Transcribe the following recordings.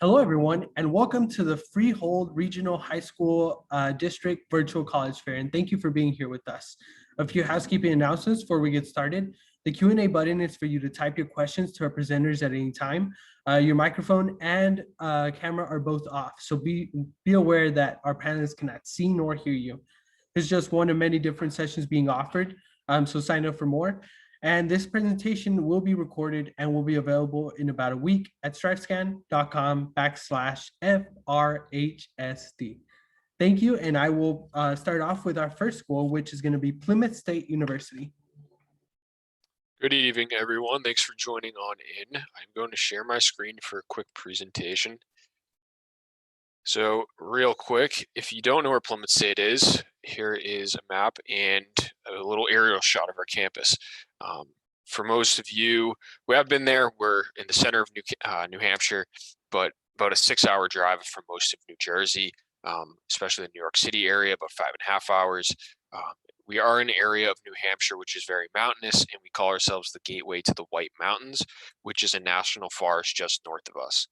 Hello, everyone, and welcome to the Freehold Regional High School District Virtual College Fair, and thank you for being here with us. A few housekeeping announcements before we get started. The Q&A button is for you to type your questions to our presenters at any time. Your microphone and camera are both off, so be aware that our panelists cannot see nor hear you. This is just one of many different sessions being offered, so sign up for more. And this presentation will be recorded and will be available in about a week at strivescan.com/FRHSD. Thank you, and I will start off with our first school, which is going to be Plymouth State University. Good evening, everyone. Thanks for joining on in. I'm going to share my screen for a quick presentation. So real quick, if you don't know where Plymouth State is, here is a map and a little aerial shot of our campus. For most of you who have been there, we're in the center of New Hampshire, but about a 6-hour drive from most of New Jersey, especially the New York City area, about 5.5 hours. We are in an area of New Hampshire which is very mountainous, and we call ourselves the gateway to the White Mountains, which is a national forest just north of us.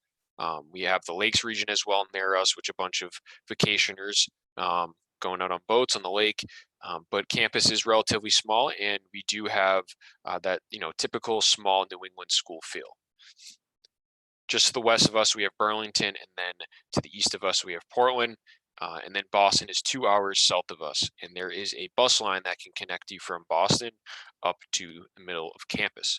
We have the lakes region as well near us, which a bunch of vacationers going out on boats on the lake. But campus is relatively small, and we do have that typical small New England school feel. Just to the west of us, we have Burlington, and then to the east of us, we have Portland. And then Boston is 2 hours south of us, and there is a bus line that can connect you from Boston up to the middle of campus.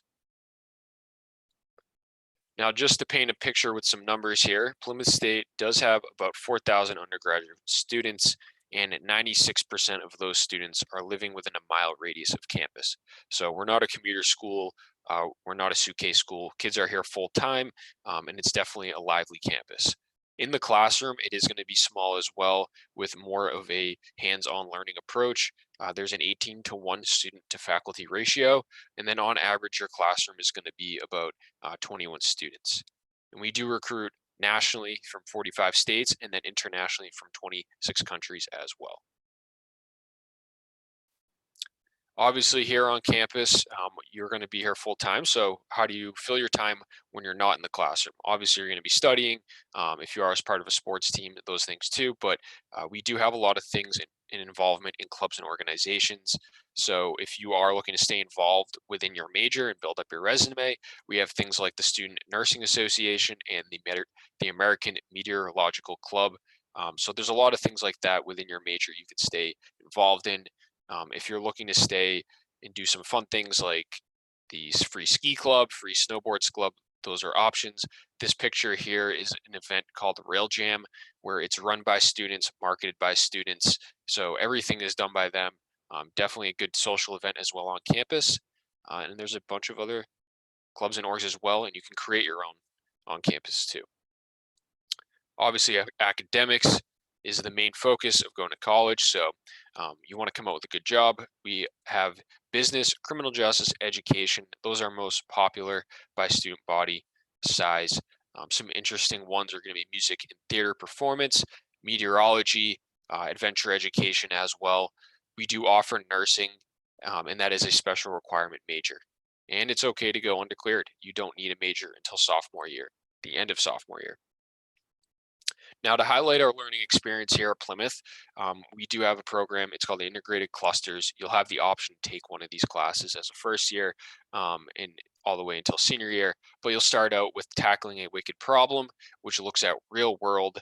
Now, just to paint a picture with some numbers here, Plymouth State does have about 4,000 undergraduate students, and 96% of those students are living within a mile radius of campus. So we're not a commuter school, we're not a suitcase school. Kids are here full time, and it's definitely a lively campus. In the classroom, it is going to be small as well, with more of a hands-on learning approach. There's an 18-to-1 student to faculty ratio, and then on average, your classroom is going to be about 21 students. And we do recruit nationally from 45 states and then internationally from 26 countries as well. Obviously, here on campus, you're going to be here full time. So how do you fill your time when you're not in the classroom? Obviously, you're going to be studying. If you are as part of a sports team, those things too. But we do have a lot of things in involvement in clubs and organizations. So if you are looking to stay involved within your major and build up your resume, we have things like the Student Nursing Association and the American Meteorological Club. So there's a lot of things like that within your major you can stay involved in. If you're looking to stay and do some fun things like the free ski club, free snowboards club, those are options. This picture here is an event called Rail Jam, where it's run by students, marketed by students. So everything is done by them. Definitely a good social event as well on campus. And there's a bunch of other clubs and orgs as well, and you can create your own on campus too. Obviously, academics is the main focus of going to college. So you want to come out with a good job. We have business, criminal justice, education. Those are most popular by student body size. Some interesting ones are going to be music and theater performance, meteorology, adventure education as well. We do offer nursing, and that is a special requirement major. And it's okay to go undeclared. You don't need a major until sophomore year, the end of sophomore year. Now, to highlight our learning experience here at Plymouth, we do have a program. It's called the Integrated Clusters. You'll have the option to take one of these classes as a first year and all the way until senior year. But you'll start out with tackling a wicked problem, which looks at real world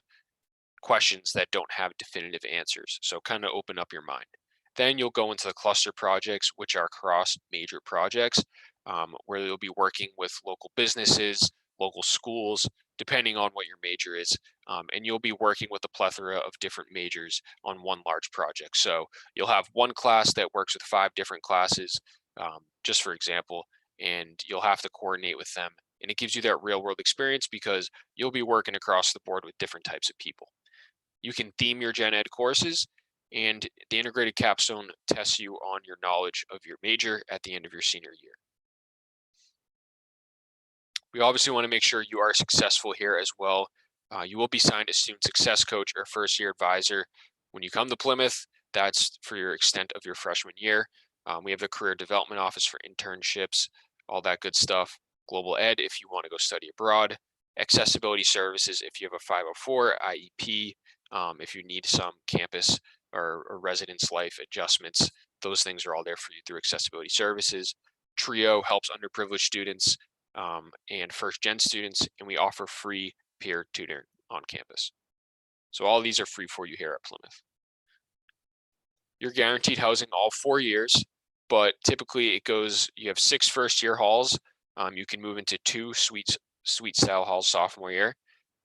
questions that don't have definitive answers. So kind of open up your mind. Then you'll go into the cluster projects, which are cross major projects, where you'll be working with local businesses, local schools, depending on what your major is. And you'll be working with a plethora of different majors on one large project. So you'll have one class that works with 5 different classes, just for example, and you'll have to coordinate with them. And it gives you that real world experience because you'll be working across the board with different types of people. You can theme your gen ed courses, and the integrated capstone tests you on your knowledge of your major at the end of your senior year. We obviously want to make sure you are successful here as well. You will be signed a student success coach or first year advisor. When you come to Plymouth, that's for your extent of your freshman year. We have the career development office for internships, all that good stuff. Global ed if you want to go study abroad. accessibility services if you have a 504, IEP, if you need some campus or residence life adjustments, those things are all there for you through accessibility services. TRIO helps underprivileged students and first gen students, and we offer free peer tutoring on campus. So all these are free for you here at Plymouth. You're guaranteed housing all 4 years, but typically you have 6 first-year halls. You can move into 2 suite style halls sophomore year.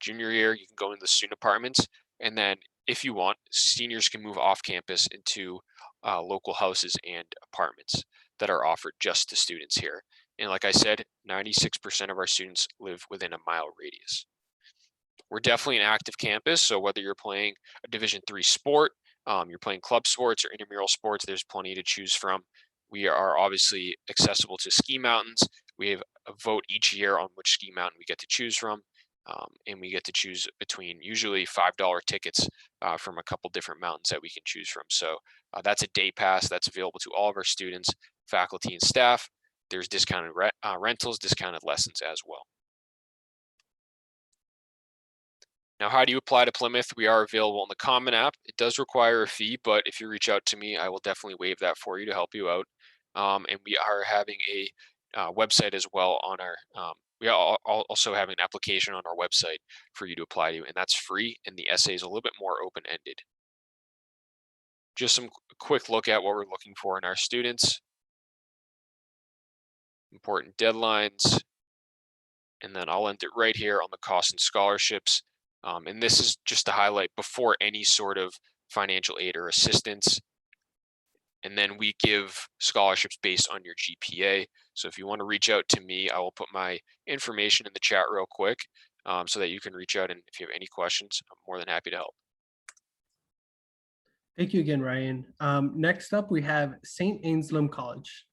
Junior year, you can go into the student apartments, and then if you want, seniors can move off campus into local houses and apartments that are offered just to students here. And like I said, 96% of our students live within a mile radius. We're definitely an active campus, so whether you're playing a Division III sport, you're playing club sports or intramural sports, there's plenty to choose from. We are obviously accessible to ski mountains. We have a vote each year on which ski mountain we get to choose from, and we get to choose between usually $5 tickets from a couple different mountains that we can choose from. So that's a day pass that's available to all of our students, faculty, and staff. There's discounted rentals, discounted lessons as well. Now, how do you apply to Plymouth? We are available on the Common App. It does require a fee, but if you reach out to me, I will definitely waive that for you to help you out. And we are having a website as well on our. We are also having an application on our website for you to apply to, and that's free. And the essay is a little bit more open-ended. Just some quick look at what we're looking for in our students. Important deadlines, and then I'll end it right here on the costs and scholarships. And this is just to highlight before any sort of financial aid or assistance. And then we give scholarships based on your GPA. So if you want to reach out to me, I will put my information in the chat real quick so that you can reach out. And if you have any questions, I'm more than happy to help. Thank you again, Ryan. Next up, we have St. Anselm College.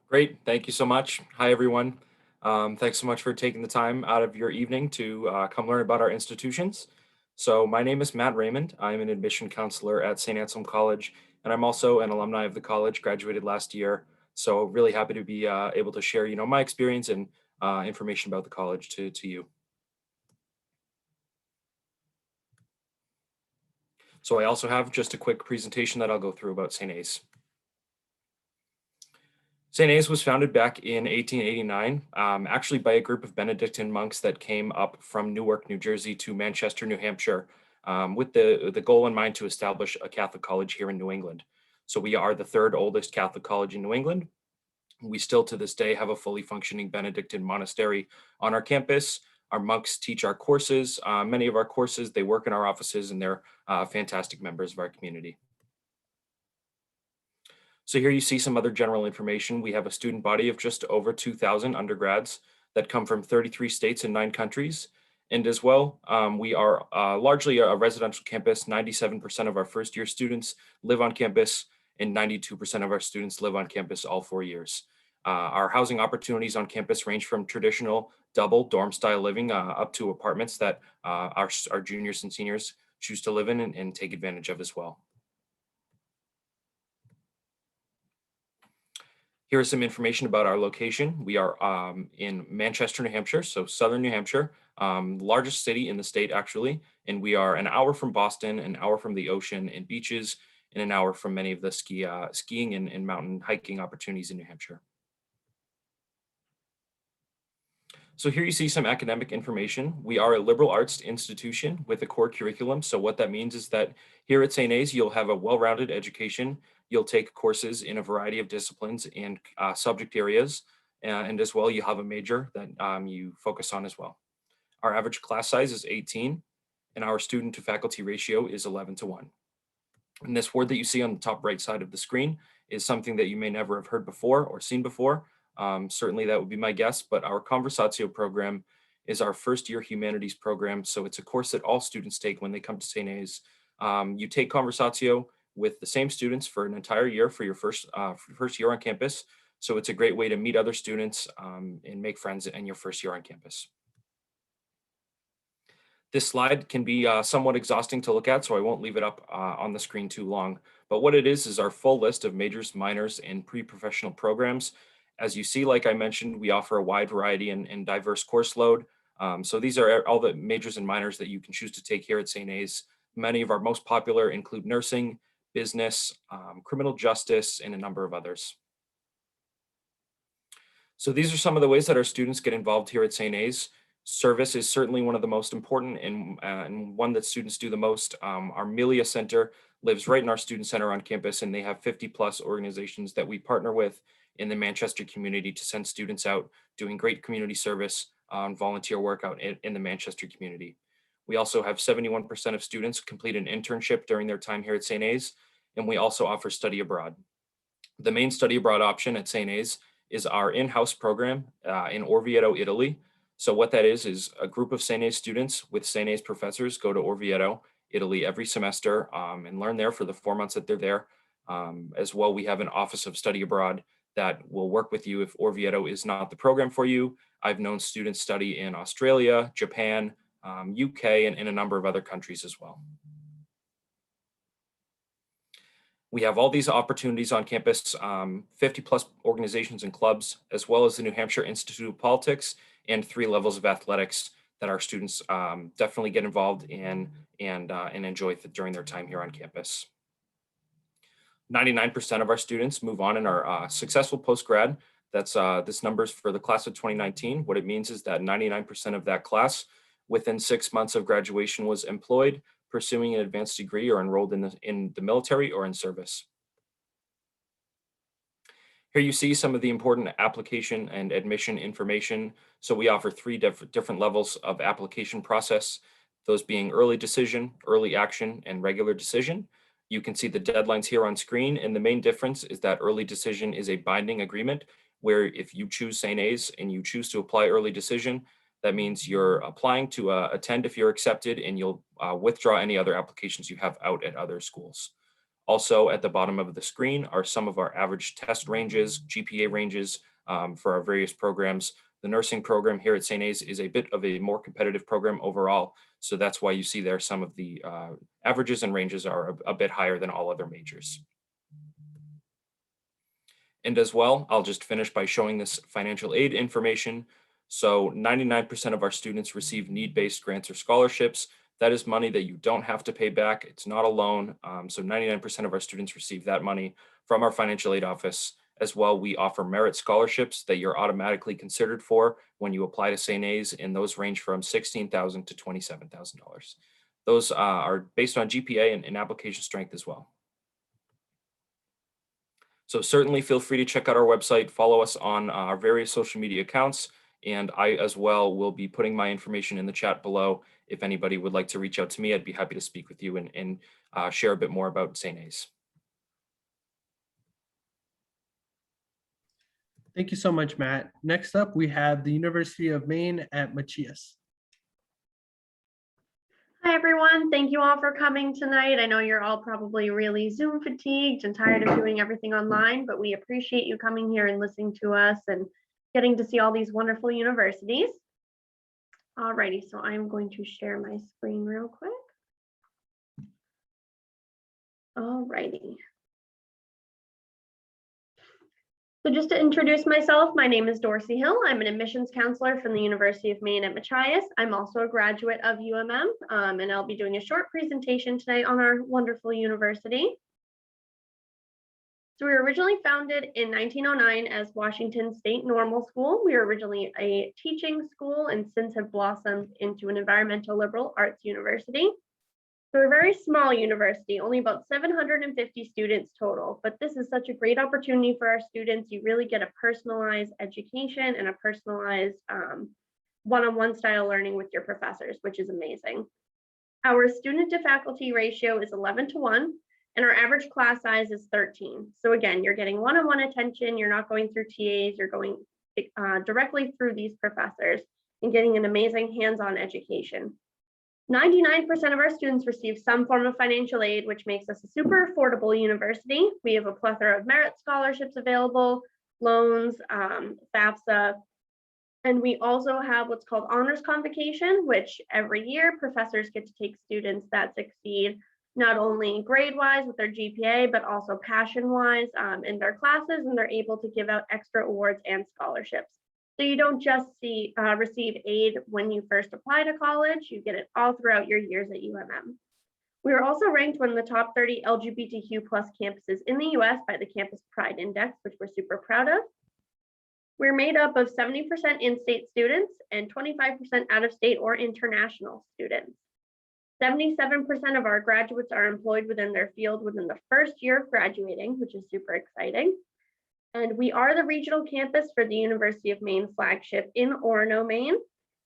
Great, thank you so much. Hi, everyone. Thanks so much for taking the time out of your evening to come learn about our institutions. So my name is Matt Raymond. I'm an admission counselor at St. Anselm College, and I'm also an alumni of the college, graduated last year. So really happy to be able to share, my experience and information about the college to you. So I also have just a quick presentation that I'll go through about St. A's. St. A's was founded back in 1889, actually by a group of Benedictine monks that came up from Newark, New Jersey to Manchester, New Hampshire, with the goal in mind to establish a Catholic college here in New England. So we are the third oldest Catholic college in New England. We still to this day have a fully functioning Benedictine monastery on our campus. Our monks teach our courses. Many of our courses, they work in our offices, and they're fantastic members of our community. So here you see some other general information. We have a student body of just over 2,000 undergrads that come from 33 states and 9 countries. And as well, we are largely a residential campus. 97% of our first year students live on campus, and 92% of our students live on campus all 4 years. Our housing opportunities on campus range from traditional double dorm style living up to apartments that our juniors and seniors choose to live in and take advantage of as well. Here is some information about our location. We are in Manchester, New Hampshire, so southern New Hampshire, largest city in the state actually, and we are an hour from Boston, an hour from the ocean and beaches, and an hour from many of the skiing and mountain hiking opportunities in New Hampshire. So here you see some academic information. We are a liberal arts institution with a core curriculum. So what that means is that here at St. A's, you'll have a well-rounded education. You'll take courses in a variety of disciplines and subject areas. And as well, you have a major that you focus on as well. Our average class size is 18, and our student to faculty ratio is 11:1. And this word that you see on the top right side of the screen is something that you may never have heard before or seen before. Certainly that would be my guess, but our Conversatio program is our first year humanities program. So it's a course that all students take when they come to St. A's. You take Conversatio with the same students for an entire year for your first year on campus. So it's a great way to meet other students and make friends in your first year on campus. This slide can be somewhat exhausting to look at, so I won't leave it up on the screen too long. But what it is our full list of majors, minors, and pre-professional programs. As you see, like I mentioned, we offer a wide variety and diverse course load. So these are all the majors and minors that you can choose to take here at St. A's. Many of our most popular include nursing, business, criminal justice, and a number of others. So these are some of the ways that our students get involved here at St. A's. Service is certainly one of the most important and one that students do the most. Our Melia Center lives right in our student center on campus, and they have 50+ organizations that we partner with in the Manchester community to send students out doing great community service and volunteer work out in the Manchester community. We also have 71% of students complete an internship during their time here at St. A's, and we also offer study abroad. The main study abroad option at St. A's is our in-house program in Orvieto, Italy. So what that is a group of St. A's students with St. A's professors go to Orvieto, Italy every semester and learn there for the 4 months that they're there. As well, we have an Office of Study Abroad that will work with you if Orvieto is not the program for you. I've known students study in Australia, Japan, UK, and in a number of other countries as well. We have all these opportunities on campus, 50+ organizations and clubs, as well as the New Hampshire Institute of Politics and 3 levels of athletics that our students definitely get involved in and enjoy during their time here on campus. 99% of our students move on and are successful post-grad. That's this number's for the class of 2019. What it means is that 99% of that class within 6 months of graduation was employed, pursuing an advanced degree, or enrolled in the military or in service. Here you see some of the important application and admission information. So we offer 3 different levels of application process, those being early decision, early action, and regular decision. You can see the deadlines here on screen, and the main difference is that early decision is a binding agreement where if you choose St. A's and you choose to apply early decision, that means you're applying to attend if you're accepted, and you'll withdraw any other applications you have out at other schools. Also at the bottom of the screen are some of our average test ranges, GPA ranges for our various programs. The nursing program here at St. A's is a bit of a more competitive program overall. So that's why you see there some of the averages and ranges are a bit higher than all other majors. And as well, I'll just finish by showing this financial aid information. So 99% of our students receive need-based grants or scholarships. That is money that you don't have to pay back. It's not a loan. So 99% of our students receive that money from our financial aid office. As well, we offer merit scholarships that you're automatically considered for when you apply to St. A's, and those range from $16,000 to $27,000. Those are based on GPA and application strength as well. So certainly feel free to check out our website, follow us on our various social media accounts, and I as well will be putting my information in the chat below. If anybody would like to reach out to me, I'd be happy to speak with you and share a bit more about St. A's. Thank you so much, Matt. Next up, we have the University of Maine at Machias. Hi, everyone. Thank you all for coming tonight. I know you're all probably really Zoom fatigued and tired of doing everything online, but we appreciate you coming here and listening to us and getting to see all these wonderful universities. Alrighty, so I'm going to share my screen real quick. Alrighty. So just to introduce myself, my name is Dorsey Hill. I'm an admissions counselor from the University of Maine at Machias. I'm also a graduate of UMM, and I'll be doing a short presentation tonight on our wonderful university. So we were originally founded in 1909 as Washington State Normal School. We were originally a teaching school and since have blossomed into an environmental liberal arts university. So we're a very small university, only about 750 students total, but this is such a great opportunity for our students. You really get a personalized education and a personalized one-on-one style learning with your professors, which is amazing. Our student to faculty ratio is 11:1, and our average class size is 13. So again, you're getting one-on-one attention, you're not going through TAs, you're going directly through these professors and getting an amazing hands-on education. 99% of our students receive some form of financial aid, which makes us a super affordable university. We have a plethora of merit scholarships available, loans, FAFSA, and we also have what's called honors convocation, which every year professors get to take students that succeed not only grade-wise with their GPA, but also passion-wise in their classes, and they're able to give out extra awards and scholarships. So you don't just receive aid when you first apply to college, you get it all throughout your years at UMM. We are also ranked one of the top 30 LGBTQ+ campuses in the US by the Campus Pride Index, which we're super proud of. We're made up of 70% in-state students and 25% out-of-state or international students. 77% of our graduates are employed within their field within the first year of graduating, which is super exciting. And we are the regional campus for the University of Maine flagship in Orono, Maine.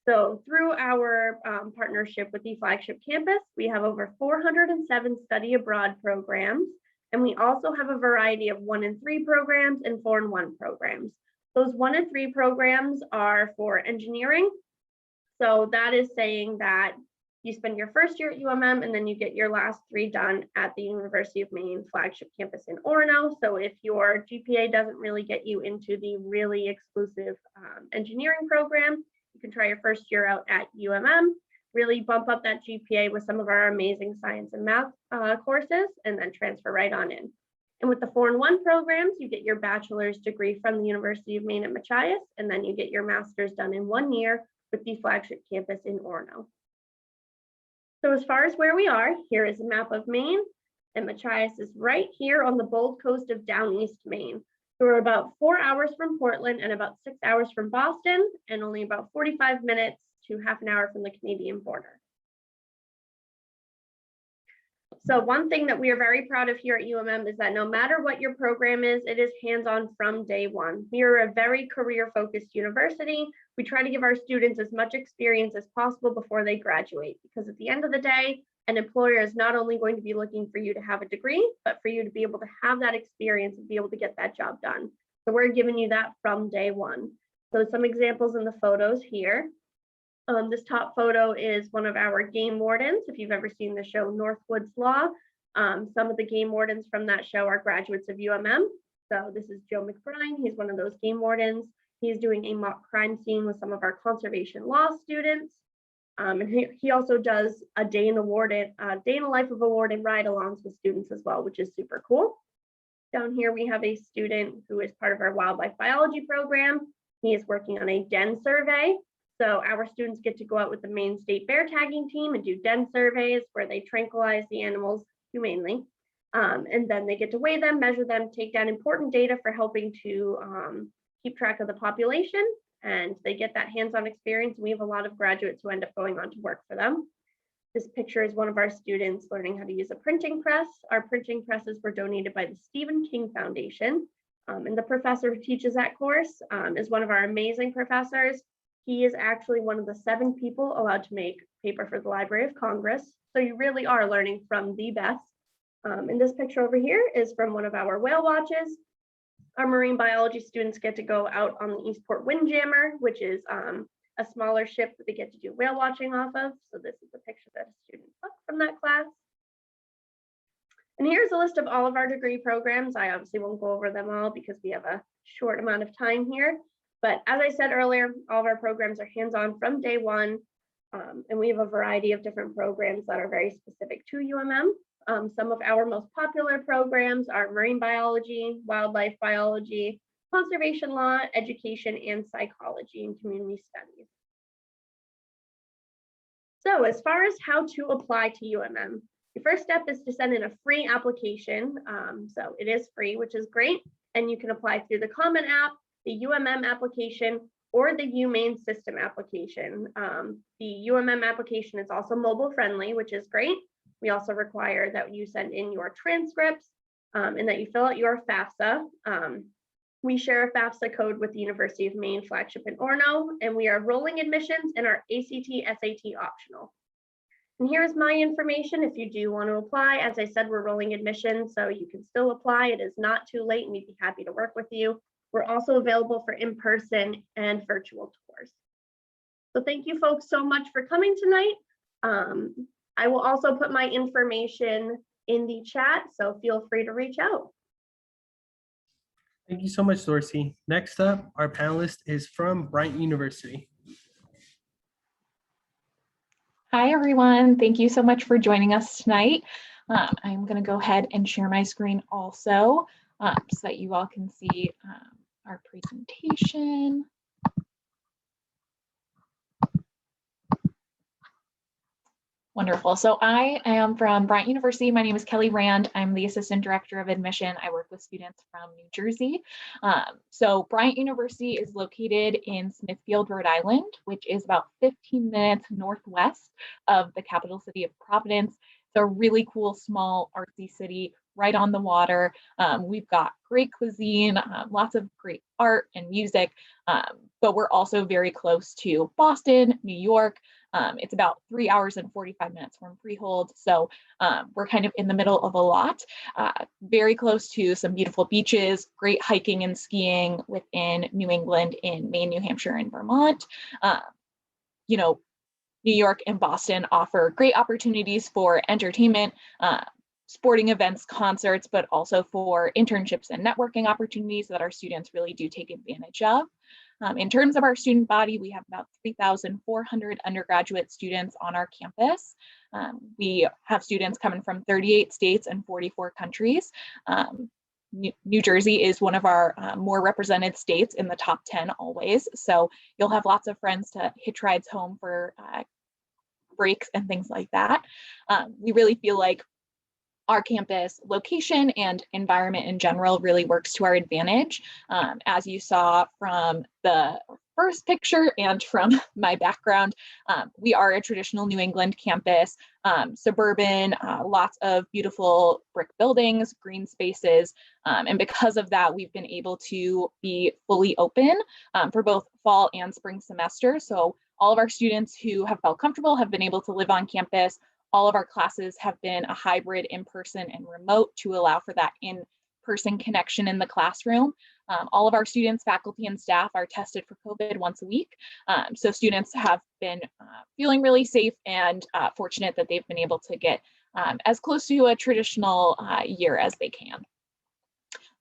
So through our partnership with the flagship campus, we have over 407 study abroad programs. And we also have a variety of 1 and 3 programs and 4 and 1 programs. Those 1 and 3 programs are for engineering. So that is saying that you spend your first year at UMM and then you get your last 3 done at the University of Maine flagship campus in Orono. So if your GPA doesn't really get you into the really exclusive engineering program, you can try your first year out at UMM, really bump up that GPA with some of our amazing science and math courses, and then transfer right on in. And with the 4 and 1 programs, you get your bachelor's degree from the University of Maine at Machias, and then you get your master's done in 1 year with the flagship campus in Orono. So as far as where we are, here is a map of Maine, and Machias is right here on the bold coast of down east Maine. So we're about 4 hours from Portland and about 6 hours from Boston, and only about 45 minutes to half an hour from the Canadian border. So one thing that we are very proud of here at UMM is that no matter what your program is, it is hands-on from day one. We are a very career-focused university. We try to give our students as much experience as possible before they graduate, because at the end of the day, an employer is not only going to be looking for you to have a degree, but for you to be able to have that experience and be able to get that job done. So we're giving you that from day one. So some examples in the photos here. This top photo is one of our game wardens. If you've ever seen the show Northwood's Law, some of the game wardens from that show are graduates of UMM. So this is Joe McBride. He's one of those game wardens. He's doing a mock crime scene with some of our conservation law students. And he also does a day in the life of a warden ride-alongs with students as well, which is super cool. Down here we have a student who is part of our wildlife biology program. He is working on a den survey. So our students get to go out with the Maine State Bear Tagging Team and do den surveys where they tranquilize the animals humanely. And then they get to weigh them, measure them, take down important data for helping to keep track of the population. And they get that hands-on experience. We have a lot of graduates who end up going on to work for them. This picture is one of our students learning how to use a printing press. Our printing presses were donated by the Stephen King Foundation. And the professor who teaches that course is one of our amazing professors. He is actually one of the 7 people allowed to make paper for the Library of Congress. So you really are learning from the best. And this picture over here is from one of our whale watches. Our marine biology students get to go out on the Eastport Windjammer, which is a smaller ship that they get to do whale watching off of. So this is a picture that a student took from that class. And here's a list of all of our degree programs. I obviously won't go over them all because we have a short amount of time here. But as I said earlier, all of our programs are hands-on from day one. And we have a variety of different programs that are very specific to UMM. Some of our most popular programs are marine biology, wildlife biology, conservation law, education, and psychology and community studies. So as far as how to apply to UMM, the first step is to send in a free application. So it is free, which is great. And you can apply through the Common App, the UMM application, or the UMaine system application. The UMM application is also mobile friendly, which is great. We also require that you send in your transcripts and that you fill out your FAFSA. We share a FAFSA code with the University of Maine flagship in Orono, and we are rolling admissions and our ACT, SAT optional. And here's my information if you do want to apply. As I said, we're rolling admissions, so you can still apply. It is not too late, and we'd be happy to work with you. We're also available for in-person and virtual tours. So thank you folks so much for coming tonight. I will also put my information in the chat, so feel free to reach out. Thank you so much, Dorsey. Next up, our panelist is from Bryant University. Hi, everyone. Thank you so much for joining us tonight. I'm going to go ahead and share my screen also so that you all can see our presentation. Wonderful. So I am from Bryant University. My name is Kelly Rand. I'm the Assistant Director of Admission. I work with students from New Jersey. So Bryant University is located in Smithfield, Rhode Island, which is about 15 minutes northwest of the capital city of Providence. It's a really cool, small, artsy city right on the water. We've got great cuisine, lots of great art and music, but we're also very close to Boston, New York. It's about 3 hours and 45 minutes from Freehold. So we're kind of in the middle of a lot, very close to some beautiful beaches, great hiking and skiing within New England in Maine, New Hampshire, and Vermont. You know, New York and Boston offer great opportunities for entertainment, sporting events, concerts, but also for internships and networking opportunities that our students really do take advantage of. In terms of our student body, we have about 3,400 undergraduate students on our campus. We have students coming from 38 states and 44 countries. New Jersey is one of our more represented states in the top 10 always. So you'll have lots of friends to hitch rides home for breaks and things like that. We really feel like our campus location and environment in general really works to our advantage. As you saw from the first picture and from my background, we are a traditional New England campus, suburban, lots of beautiful brick buildings, green spaces. And because of that, we've been able to be fully open for both fall and spring semester. So all of our students who have felt comfortable have been able to live on campus. All of our classes have been a hybrid in-person and remote to allow for that in-person connection in the classroom. All of our students, faculty, and staff are tested for COVID once a week. So students have been feeling really safe and fortunate that they've been able to get as close to a traditional year as they can.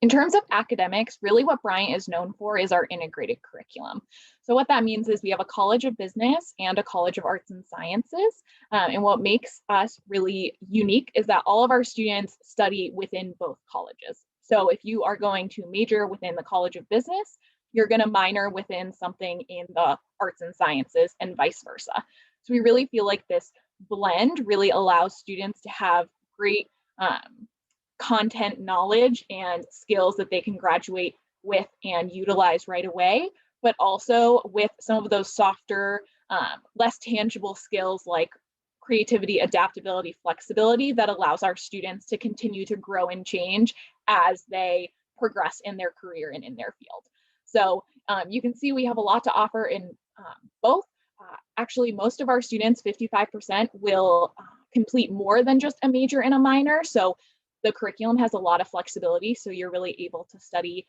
In terms of academics, really what Bryant is known for is our integrated curriculum. So what that means is we have a College of Business and a College of Arts and Sciences. And what makes us really unique is that all of our students study within both colleges. So if you are going to major within the College of Business, you're going to minor within something in the arts and sciences and vice versa. So we really feel like this blend really allows students to have great content knowledge and skills that they can graduate with and utilize right away, but also with some of those softer, less tangible skills like creativity, adaptability, flexibility that allows our students to continue to grow and change as they progress in their career and in their field. So you can see we have a lot to offer in both. Actually, most of our students, 55%, will complete more than just a major and a minor. So the curriculum has a lot of flexibility, so you're really able to study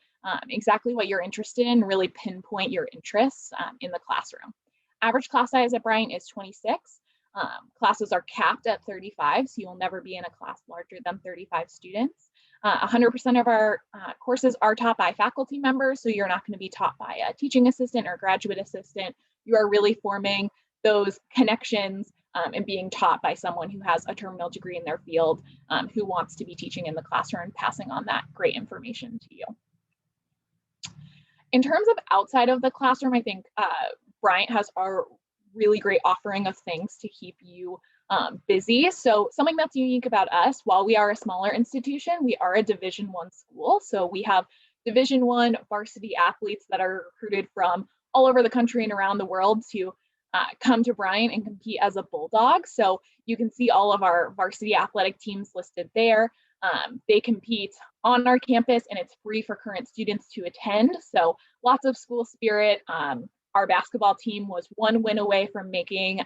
exactly what you're interested in, really pinpoint your interests in the classroom. Average class size at Bryant is 26. Classes are capped at 35, so you'll never be in a class larger than 35 students. 100% of our courses are taught by faculty members, so you're not going to be taught by a teaching assistant or graduate assistant. You are really forming those connections and being taught by someone who has a terminal degree in their field, who wants to be teaching in the classroom and passing on that great information to you. In terms of outside of the classroom, I think Bryant has a really great offering of things to keep you busy. So something that's unique about us, while we are a smaller institution, we are a Division I school. So we have Division I varsity athletes that are recruited from all over the country and around the world to come to Bryant and compete as a Bulldog. So you can see all of our varsity athletic teams listed there. They compete on our campus and it's free for current students to attend. So lots of school spirit. Our basketball team was one win away from making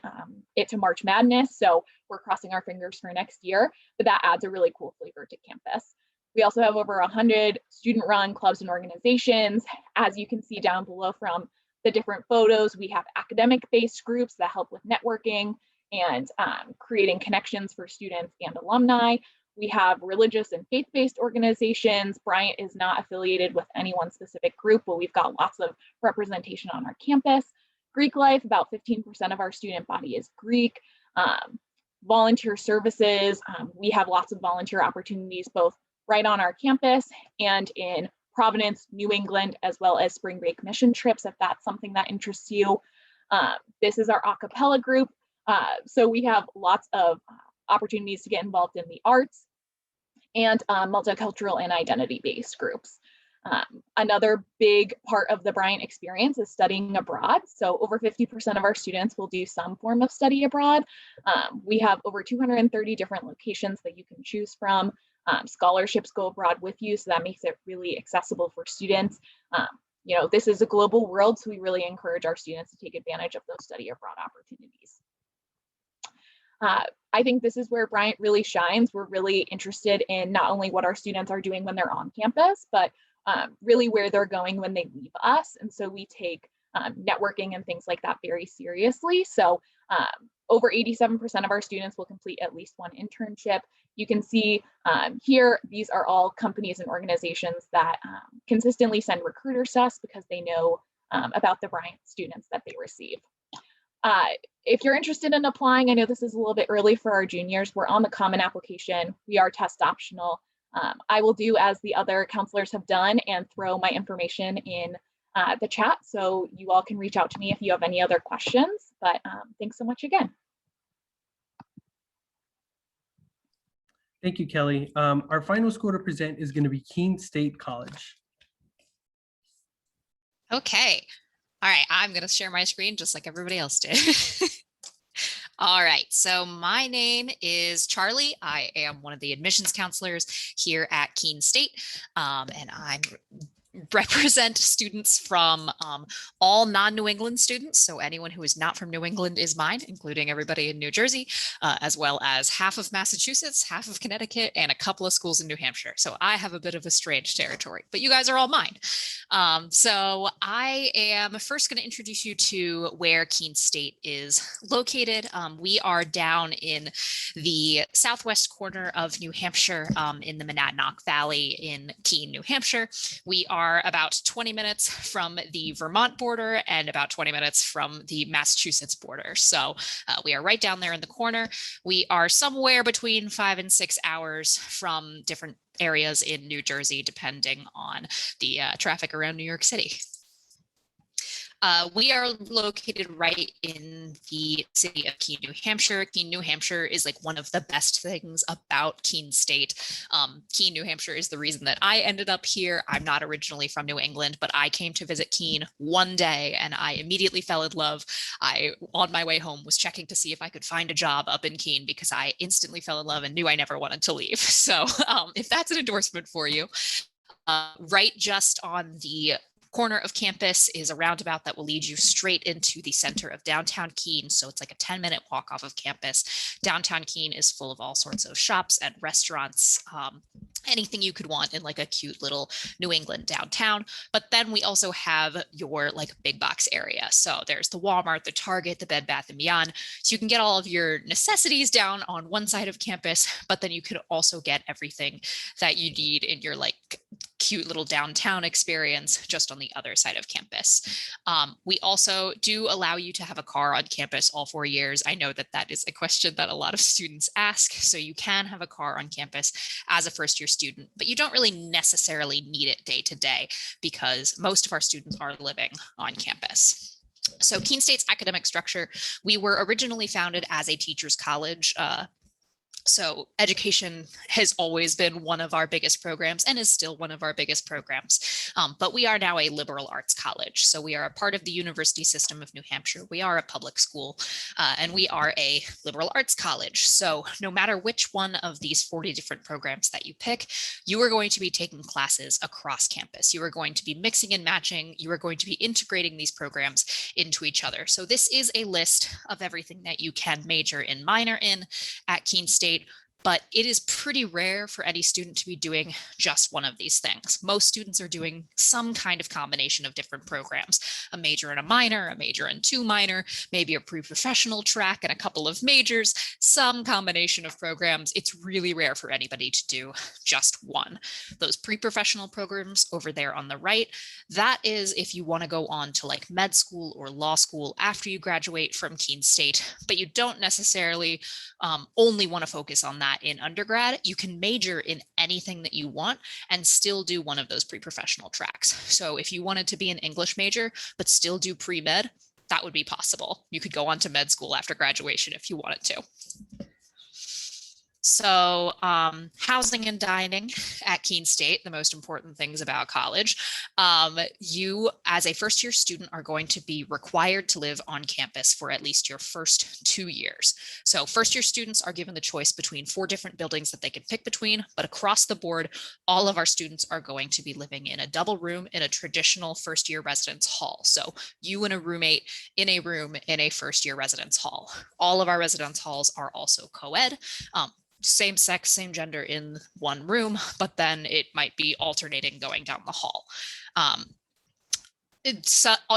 it to March Madness. So we're crossing our fingers for next year, but that adds a really cool flavor to campus. We also have over 100 student-run clubs and organizations. As you can see down below from the different photos, we have academic-based groups that help with networking and creating connections for students and alumni. We have religious and faith-based organizations. Bryant is not affiliated with any one specific group, but we've got lots of representation on our campus. Greek life, about 15% of our student body is Greek. volunteer services. We have lots of volunteer opportunities, both right on our campus and in Providence, New England, as well as spring break mission trips, if that's something that interests you. This is our a cappella group. So we have lots of opportunities to get involved in the arts and multicultural and identity-based groups. Another big part of the Bryant experience is studying abroad. So over 50% of our students will do some form of study abroad. We have over 230 different locations that you can choose from. Scholarships go abroad with you, so that makes it really accessible for students. You know, this is a global world, so we really encourage our students to take advantage of those study abroad opportunities. I think this is where Bryant really shines. We're really interested in not only what our students are doing when they're on campus, but really where they're going when they leave us. And so we take networking and things like that very seriously. So over 87% of our students will complete at least one internship. You can see here, these are all companies and organizations that consistently send recruiters to us because they know about the Bryant students that they receive. If you're interested in applying, I know this is a little bit early for our juniors. We're on the common application. We are test optional. I will do as the other counselors have done and throw my information in the chat, so you all can reach out to me if you have any other questions. But thanks so much again. Thank you, Kelly. Our final school to present is going to be Keene State College. Okay. All right. I'm going to share my screen just like everybody else did. All right. So my name is Charlie. I am one of the admissions counselors here at Keene State. And I represent students from all non-New England students. So anyone who is not from New England is mine, including everybody in New Jersey, as well as half of Massachusetts, half of Connecticut, and a couple of schools in New Hampshire. So I have a bit of a strange territory, but you guys are all mine. So I am first going to introduce you to where Keene State is located. We are down in the southwest corner of New Hampshire, in the Monadnock Valley in Keene, New Hampshire. We are about 20 minutes from the Vermont border and about 20 minutes from the Massachusetts border. So we are right down there in the corner. We are somewhere between 5 and 6 hours from different areas in New Jersey, depending on the traffic around New York City. We are located right in the city of Keene, New Hampshire. Keene, New Hampshire is like one of the best things about Keene State. Keene, New Hampshire is the reason that I ended up here. I'm not originally from New England, but I came to visit Keene one day and I immediately fell in love. On my way home, was checking to see if I could find a job up in Keene because I instantly fell in love and knew I never wanted to leave. So if that's an endorsement for you, right just on the corner of campus is a roundabout that will lead you straight into the center of downtown Keene. So it's like a 10-minute walk off of campus. Downtown Keene is full of all sorts of shops and restaurants, anything you could want in like a cute little New England downtown. But then we also have your like big box area. So there's the Walmart, the Target, the Bed Bath & Beyond. So you can get all of your necessities down on one side of campus, but then you could also get everything that you need in your like cute little downtown experience just on the other side of campus. We also do allow you to have a car on campus all 4 years. I know that that is a question that a lot of students ask. So you can have a car on campus as a first year student, but you don't really necessarily need it day to day because most of our students are living on campus. So Keene State's academic structure, we were originally founded as a teachers college. So education has always been one of our biggest programs and is still one of our biggest programs. But we are now a liberal arts college. So we are a part of the university system of New Hampshire. We are a public school and we are a liberal arts college. So no matter which one of these 40 different programs that you pick, you are going to be taking classes across campus. You are going to be mixing and matching. You are going to be integrating these programs into each other. So this is a list of everything that you can major in, minor in at Keene State. but it is pretty rare for any student to be doing just one of these things. Most students are doing some kind of combination of different programs, a major and a minor, a major and 2 minor, maybe a pre-professional track and a couple of majors, some combination of programs. It's really rare for anybody to do just one. Those pre-professional programs over there on the right, that is if you want to go on to like med school or law school after you graduate from Keene State, but you don't necessarily only want to focus on that in undergrad. You can major in anything that you want and still do one of those pre-professional tracks. So if you wanted to be an English major, but still do pre-med, that would be possible. You could go on to med school after graduation if you wanted to. So housing and dining at Keene State, the most important things about college. You as a first year student are going to be required to live on campus for at least your first 2 years. So first year students are given the choice between 4 different buildings that they can pick between, but across the board, all of our students are going to be living in a double room in a traditional first year residence hall. So you and a roommate in a room in a first year residence hall. All of our residence halls are also co-ed. Same sex, same gender in one room, but then it might be alternating going down the hall.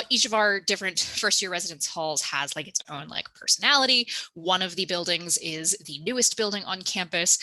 Each of our different first year residence halls has like its own like personality. One of the buildings is the newest building on campus.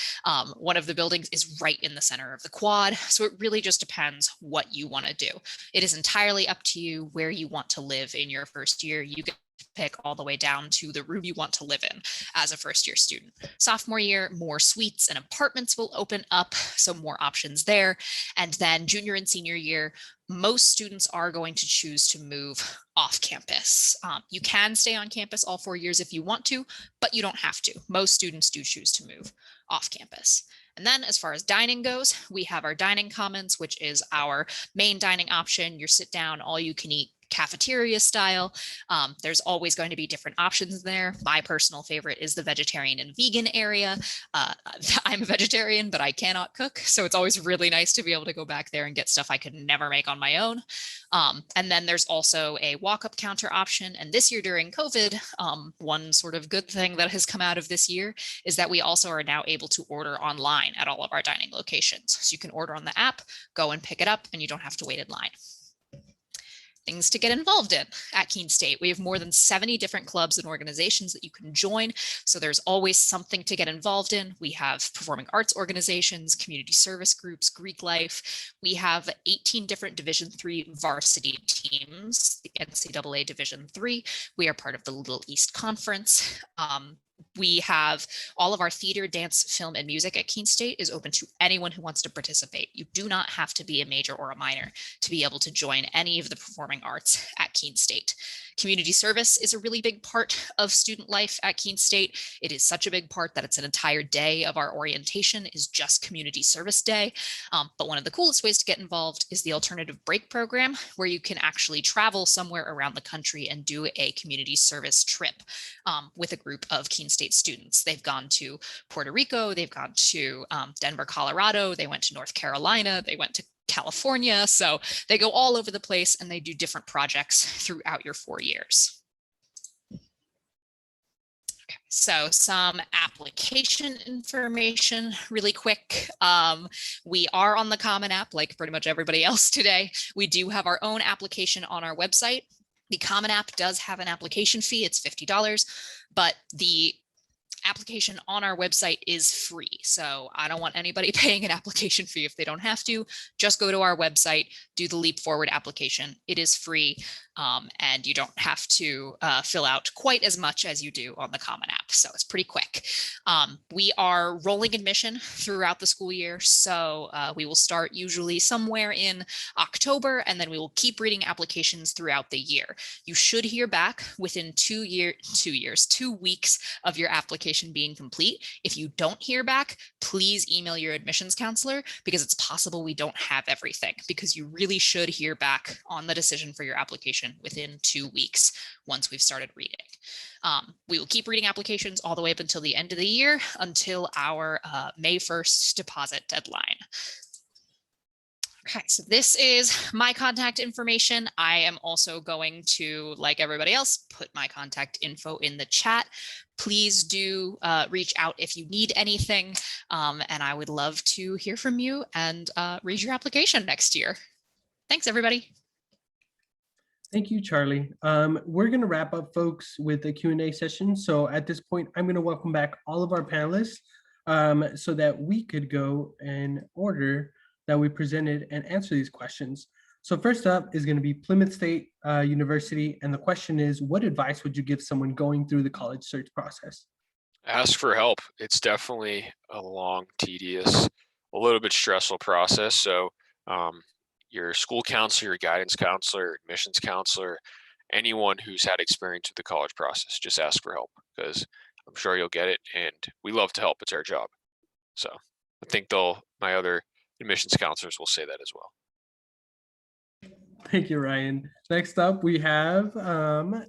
One of the buildings is right in the center of the quad. So it really just depends what you want to do. It is entirely up to you where you want to live in your first year. You get pick all the way down to the room you want to live in as a first year student. Sophomore year, more suites and apartments will open up, so more options there. And then junior and senior year, most students are going to choose to move off campus. You can stay on campus all 4 years if you want to, but you don't have to. Most students do choose to move off campus. And then as far as dining goes, we have our dining commons, which is our main dining option. Your sit down, all you can eat cafeteria style. There's always going to be different options there. My personal favorite is the vegetarian and vegan area. I'm a vegetarian, but I cannot cook. So it's always really nice to be able to go back there and get stuff I could never make on my own. And then there's also a walk-up counter option. And this year during COVID, one sort of good thing that has come out of this year is that we also are now able to order online at all of our dining locations. So you can order on the app, go and pick it up, and you don't have to wait in line. Things to get involved in at Keene State. We have more than 70 different clubs and organizations that you can join. So there's always something to get involved in. We have performing arts organizations, community service groups, Greek life. We have 18 different Division III varsity teams, the NCAA Division III. We are part of the Little East Conference. We have all of our theater, dance, film, and music at Keene State is open to anyone who wants to participate. You do not have to be a major or a minor to be able to join any of the performing arts at Keene State. Community service is a really big part of student life at Keene State. It is such a big part that it's an entire day of our orientation is just community service day. But one of the coolest ways to get involved is the alternative break program, where you can actually travel somewhere around the country and do a community service trip with a group of Keene State students. They've gone to Puerto Rico, they've gone to Denver, Colorado, they went to North Carolina, they went to California. So they go all over the place and they do different projects throughout your 4 years. Okay, so some application information really quick. We are on the Common App like pretty much everybody else today. We do have our own application on our website. The Common App does have an application fee. It's $50, but the application on our website is free. So I don't want anybody paying an application fee if they don't have to. Just go to our website, do the Leap Forward application. It is free, and you don't have to fill out quite as much as you do on the Common App. So it's pretty quick. We are rolling admission throughout the school year. So we will start usually somewhere in October, and then we will keep reading applications throughout the year. You should hear back within 2 weeks of your application being complete. If you don't hear back, please email your admissions counselor, because it's possible we don't have everything, because you really should hear back on the decision for your application within 2 weeks once we've started reading. We will keep reading applications all the way up until the end of the year, until our May 1st deposit deadline. Okay, so this is my contact information. I am also going to, like everybody else, put my contact info in the chat. Please do reach out if you need anything, and I would love to hear from you and read your application next year. Thanks, everybody. Thank you, Charlie. We're going to wrap up, folks, with the Q&A session. So at this point, I'm going to welcome back all of our panelists so that we could go in order that we presented and answer these questions. So first up is going to be Plymouth State University. And the question is, what advice would you give someone going through the college search process? Ask for help. It's definitely a long, tedious, a little bit stressful process. So your school counselor, your guidance counselor, admissions counselor, anyone who's had experience with the college process, just ask for help because I'm sure you'll get it. And we love to help. It's our job. So I think my other admissions counselors will say that as well. Thank you, Ryan. Next up, we have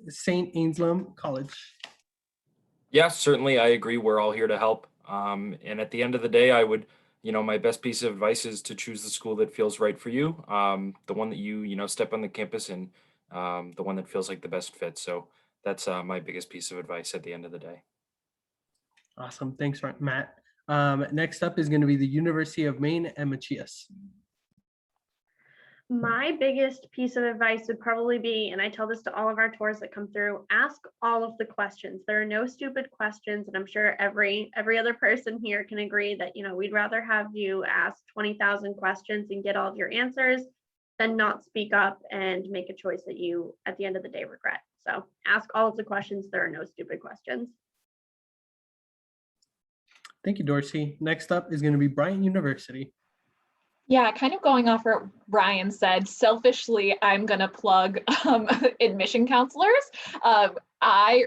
St. Anselm College. Yeah, certainly. I agree. We're all here to help. And at the end of the day, I would, my best piece of advice is to choose the school that feels right for you. The one that you step on the campus and the one that feels like the best fit. So that's my biggest piece of advice at the end of the day. Awesome. Thanks, Matt. Next up is going to be the University of Maine and Machias. My biggest piece of advice would probably be, and I tell this to all of our tours that come through, ask all of the questions. There are no stupid questions, and I'm sure every other person here can agree that, we'd rather have you ask 20,000 questions and get all of your answers than not speak up and make a choice that you, at the end of the day, regret. So ask all of the questions. There are no stupid questions. Thank you, Dorsey. Next up is going to be Bryant University. Yeah, kind of going off what Ryan said, selfishly, I'm going to plug admission counselors. I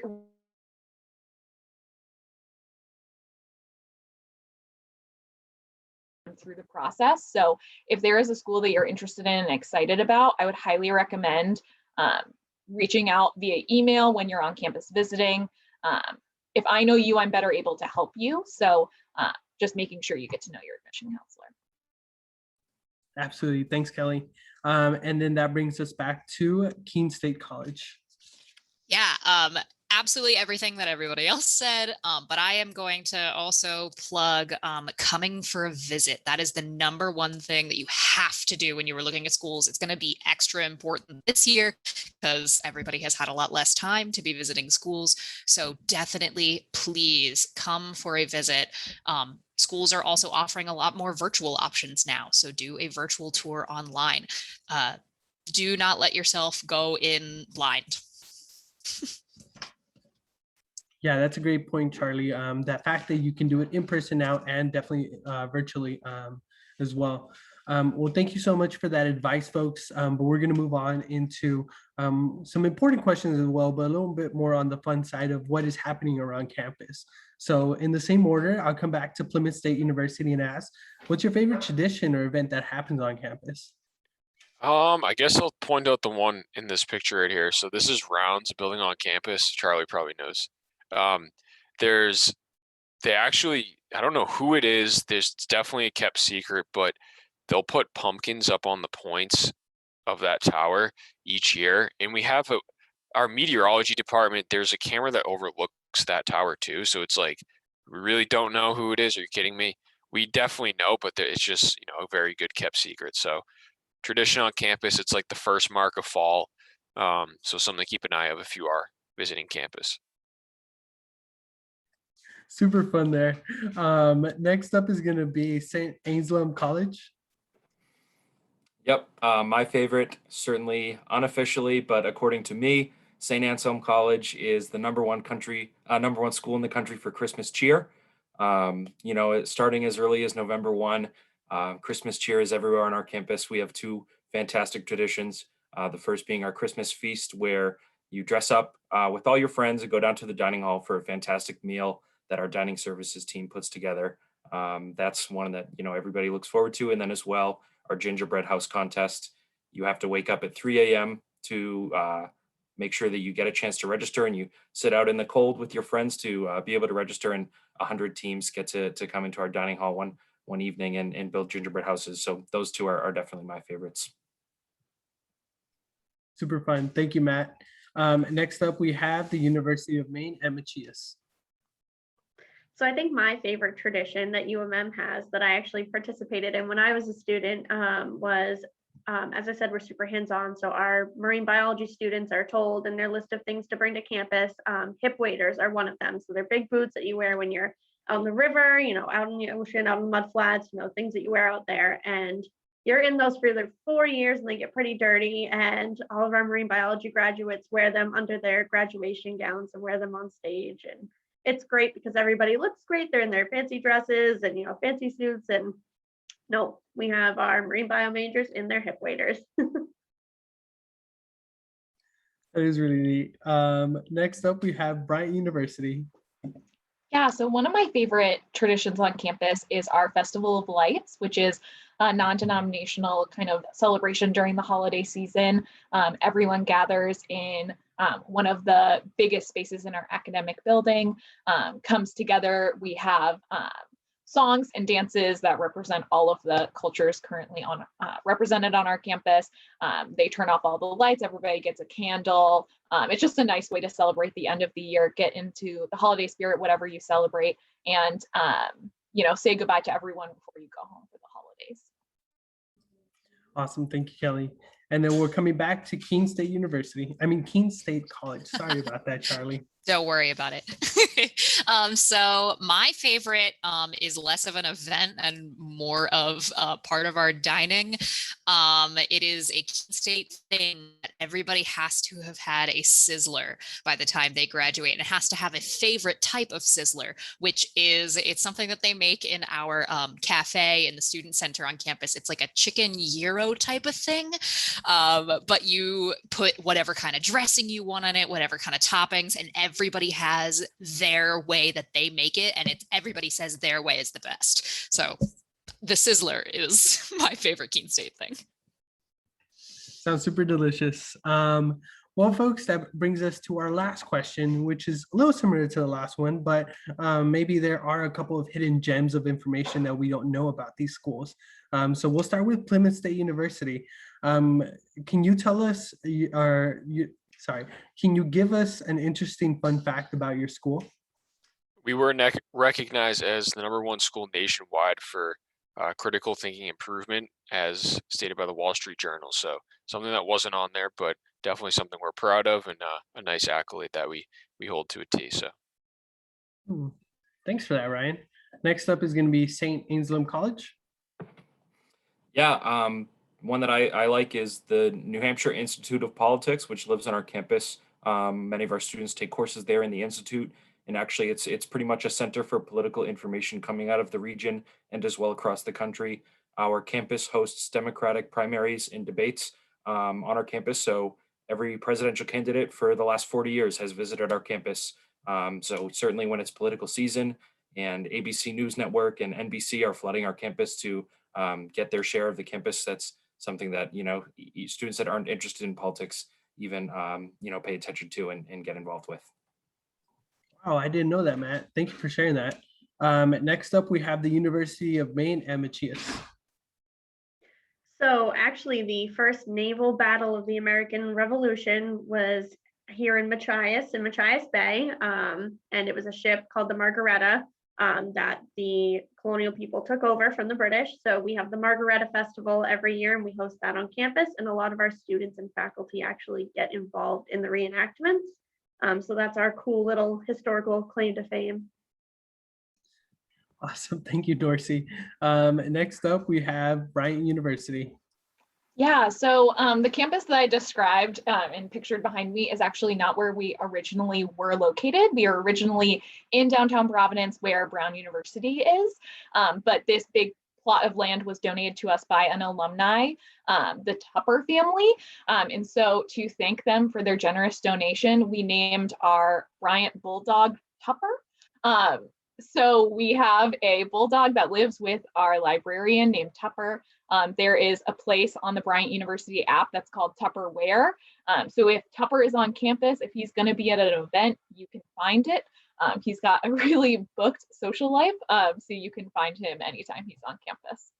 through the process. So if there is a school that you're interested in and excited about, I would highly recommend reaching out via email when you're on campus visiting. If I know you, I'm better able to help you. So just making sure you get to know your admission counselor. Absolutely. Thanks, Kelly. And then that brings us back to Keene State College. Yeah, absolutely everything that everybody else said, but I am going to also plug coming for a visit. That is the number one thing that you have to do when you were looking at schools. It's going to be extra important this year because everybody has had a lot less time to be visiting schools. So definitely, please come for a visit. Schools are also offering a lot more virtual options now. So do a virtual tour online. Do not let yourself go in blind. Yeah, that's a great point, Charlie. That fact that you can do it in person now and definitely virtually as well. Well, thank you so much for that advice, folks. But we're going to move on into some important questions as well, but a little bit more on the fun side of what is happening around campus. So in the same order, I'll come back to Plymouth State University and ask, what's your favorite tradition or event that happens on campus? I guess I'll point out the one in this picture right here. So this is Rounds, a building on campus. Charlie probably knows. They actually, I don't know who it is. There's definitely a kept secret, but they'll put pumpkins up on the points of that tower each year. And we have our meteorology department, there's a camera that overlooks that tower too. So it's like, we really don't know who it is. Are you kidding me? We definitely know, but it's just, a very good kept secret. So tradition on campus, it's like the first mark of fall. So something to keep an eye of if you are visiting campus. Super fun there. Next up is going to be St. Anselm College. Yep, my favorite, certainly unofficially, but according to me, St. Anselm College is the number one school in the country for Christmas cheer. Starting as early as November 1, Christmas cheer is everywhere on our campus. We have two fantastic traditions. The first being our Christmas feast, where you dress up with all your friends and go down to the dining hall for a fantastic meal that our dining services team puts together. That's one that everybody looks forward to. And then as well, our gingerbread house contest. You have to wake up at 3 a.m. to make sure that you get a chance to register, and you sit out in the cold with your friends to be able to register. And 100 teams get to come into our dining hall one evening and build gingerbread houses. So those two are definitely my favorites. Super fun. Thank you, Matt. Next up, we have the University of Maine at Machias. So I think my favorite tradition that UMM has that I actually participated in when I was a student was, as I said, we're super hands-on. So our marine biology students are told in their list of things to bring to campus, hip waders are one of them. So they're big boots that you wear when you're out in the river, out in the ocean, out in mud flats, things that you wear out there. And you're in those for like 4 years and they get pretty dirty. And all of our marine biology graduates wear them under their graduation gowns and wear them on stage. And it's great because everybody looks great. They're in their fancy dresses and, fancy suits. And no, we have our marine bio majors in their hip waders. That is really neat. Next up, we have Bryant University. Yeah, so one of my favorite traditions on campus is our Festival of Lights, which is a non-denominational kind of celebration during the holiday season. Everyone gathers in one of the biggest spaces in our academic building, comes together. We have songs and dances that represent all of the cultures currently represented on our campus. They turn off all the lights, everybody gets a candle. It's just a nice way to celebrate the end of the year, get into the holiday spirit, whatever you celebrate, and say goodbye to everyone before you go home for the holidays. Awesome. Thank you, Kelly. And then we're coming back to Keene State College. Sorry about that, Charlie. Don't worry about it. So my favorite is less of an event and more of part of our dining. It is a Keene State thing that everybody has to have had a sizzler by the time they graduate, and it has to have a favorite type of sizzler, it's something that they make in our cafe in the student center on campus. It's like a chicken gyro type of thing, but you put whatever kind of dressing you want on it, whatever kind of toppings, and everybody has their way that they make it, and everybody says their way is the best. So the sizzler is my favorite Keene State thing. Sounds super delicious. Well, folks, that brings us to our last question, which is a little similar to the last one, but maybe there are a couple of hidden gems of information that we don't know about these schools. So we'll start with Plymouth State University. Can you tell us, can you give us an interesting fun fact about your school? We were recognized as the #1 school nationwide for critical thinking improvement, as stated by the Wall Street Journal. So something that wasn't on there, but definitely something we're proud of, and a nice accolade that we hold to a T. So thanks for that, Ryan. Next up is going to be St. Anselm College. Yeah, one that I like is the New Hampshire Institute of Politics, which lives on our campus. Many of our students take courses there in the Institute, and actually it's pretty much a center for political information coming out of the region and as well across the country. Our campus hosts Democratic primaries and debates on our campus. So every presidential candidate for the last 40 years has visited our campus. So certainly when it's political season and ABC News Network and NBC are flooding our campus to get their share of the campus, that's something that, students that aren't interested in politics even, pay attention to and get involved with. Oh, I didn't know that, Matt. Thank you for sharing that. Next up, we have the University of Maine at Machias. So actually the first naval battle of the American Revolution was here in Machias Bay. And it was a ship called the Margaretta that the colonial people took over from the British. So we have the Margaretta Festival every year, and we host that on campus. And a lot of our students and faculty actually get involved in the reenactments. So that's our cool little historical claim to fame. Awesome. Thank you, Dorsey. Next up, we have Bryant University. Yeah, so the campus that I described and pictured behind me is actually not where we originally were located. We are originally in downtown Providence, where Brown University is, but this big plot of land was donated to us by an alumni, the Tupper family. And so to thank them for their generous donation, we named our Bryant Bulldog Tupper. So we have a bulldog that lives with our librarian named Tupper. There is a place on the Bryant University app that's called Tupperware. So if Tupper is on campus, if he's going to be at an event, you can find it. He's got a really booked social life, so you can find him anytime he's on campus.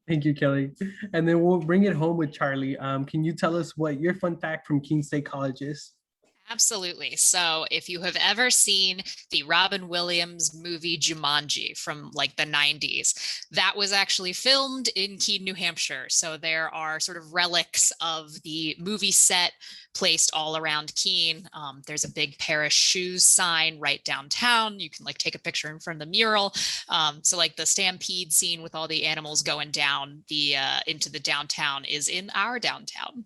Thank you, Kelly. And then we'll bring it home with Charlie. Can you tell us what your fun fact from Keene State College is? Absolutely. So if you have ever seen the Robin Williams movie Jumanji from like the 90s, that was actually filmed in Keene, New Hampshire. So there are sort of relics of the movie set placed all around Keene. There's a big pair of shoes sign right downtown. You can like take a picture in front of the mural. So like the stampede scene with all the animals going down the into the downtown is in our downtown.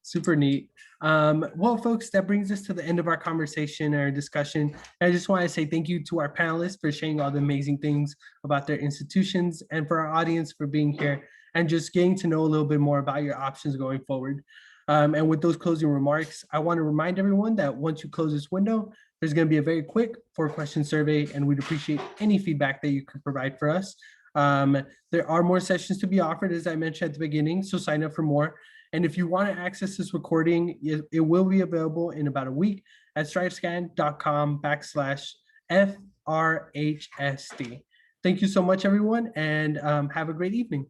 Super neat. Well, folks, that brings us to the end of our conversation, our discussion. I just want to say thank you to our panelists for sharing all the amazing things about their institutions, and for our audience for being here and just getting to know a little bit more about your options going forward. And with those closing remarks, I want to remind everyone that once you close this window, there's going to be a very quick 4-question survey, and we'd appreciate any feedback that you could provide for us. There are more sessions to be offered, as I mentioned at the beginning, so sign up for more. And if you want to access this recording, it will be available in about a week at strivescan.com/FRHSD. Thank you so much, everyone, and have a great evening.